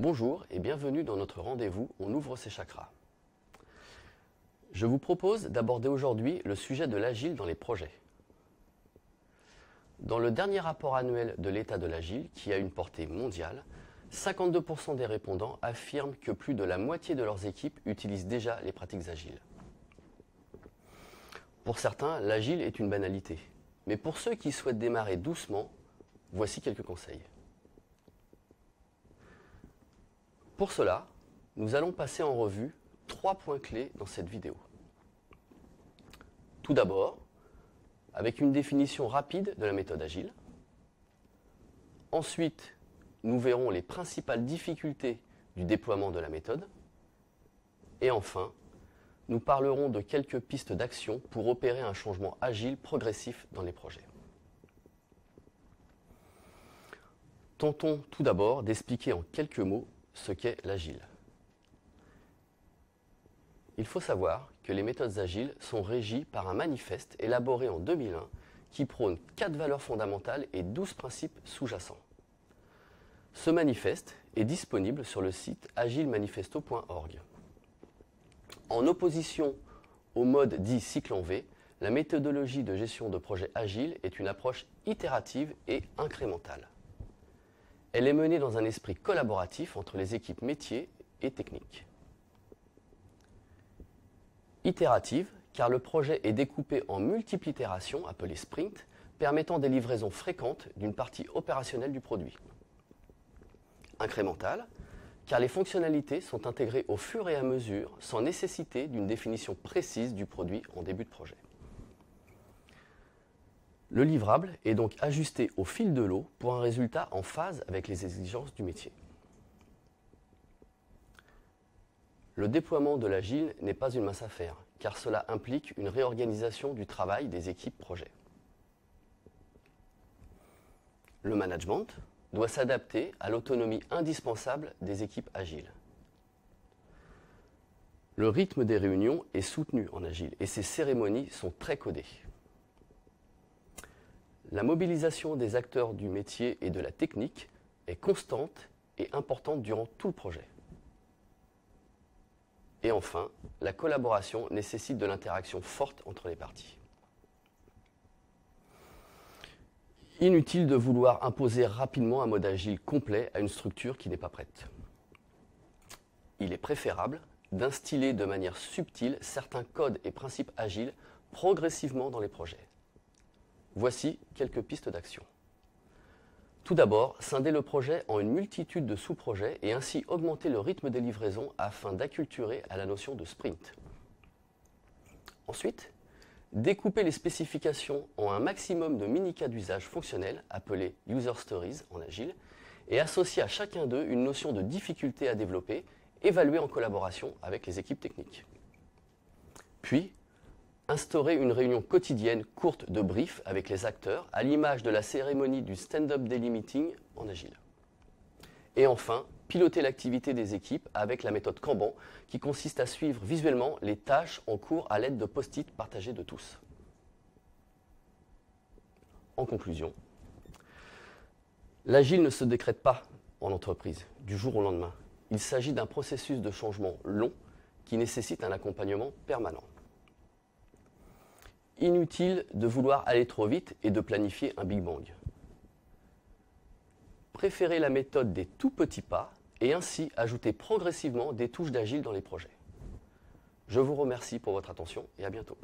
Bonjour et bienvenue dans notre rendez-vous On ouvre ses chakras. Je vous propose d'aborder aujourd'hui le sujet de l'agile dans les projets. Dans le dernier rapport annuel de l'état de l'agile, qui a une portée mondiale, 52% des répondants affirment que plus de la moitié de leurs équipes utilisent déjà les pratiques agiles. Pour certains, l'agile est une banalité. Mais pour ceux qui souhaitent démarrer doucement, voici quelques conseils. Pour cela, nous allons passer en revue 3 points clés dans cette vidéo. Tout d'abord, avec une définition rapide de la méthode agile. Ensuite, nous verrons les principales difficultés du déploiement de la méthode. Et enfin, nous parlerons de quelques pistes d'action pour opérer un changement agile progressif dans les projets. Tentons tout d'abord d'expliquer en quelques mots ce qu'est l'agile. Il faut savoir que les méthodes agiles sont régies par un manifeste élaboré en 2001 qui prône 4 valeurs fondamentales et 12 principes sous-jacents. Ce manifeste est disponible sur le site agilemanifesto.org. En opposition au mode dit cycle en V, la méthodologie de gestion de projet agile est une approche itérative et incrémentale. Elle est menée dans un esprit collaboratif entre les équipes métiers et techniques. Itérative, car le projet est découpé en multiples itérations, appelées sprints, permettant des livraisons fréquentes d'une partie opérationnelle du produit. Incrémentale, car les fonctionnalités sont intégrées au fur et à mesure, sans nécessité d'une définition précise du produit en début de projet. Le livrable est donc ajusté au fil de l'eau pour un résultat en phase avec les exigences du métier. Le déploiement de l'agile n'est pas une mince affaire, car cela implique une réorganisation du travail des équipes projet. Le management doit s'adapter à l'autonomie indispensable des équipes agiles. Le rythme des réunions est soutenu en agile et ces cérémonies sont très codées. La mobilisation des acteurs du métier et de la technique est constante et importante durant tout le projet. Et enfin, la collaboration nécessite de l'interaction forte entre les parties. Inutile de vouloir imposer rapidement un mode agile complet à une structure qui n'est pas prête. Il est préférable d'instiller de manière subtile certains codes et principes agiles progressivement dans les projets. Voici quelques pistes d'action. Tout d'abord, scinder le projet en une multitude de sous-projets et ainsi augmenter le rythme des livraisons afin d'acculturer à la notion de sprint. Ensuite, découper les spécifications en un maximum de mini-cas d'usage fonctionnels appelés user stories en agile et associer à chacun d'eux une notion de difficulté à développer, évaluée en collaboration avec les équipes techniques. Puis, instaurer une réunion quotidienne courte de brief avec les acteurs, à l'image de la cérémonie du stand-up daily meeting en agile. Et enfin, piloter l'activité des équipes avec la méthode Kanban, qui consiste à suivre visuellement les tâches en cours à l'aide de post-it partagés de tous. En conclusion, l'agile ne se décrète pas en entreprise du jour au lendemain. Il s'agit d'un processus de changement long qui nécessite un accompagnement permanent. Inutile de vouloir aller trop vite et de planifier un Big Bang. Préférez la méthode des tout petits pas et ainsi ajouter progressivement des touches d'agile dans les projets. Je vous remercie pour votre attention et à bientôt.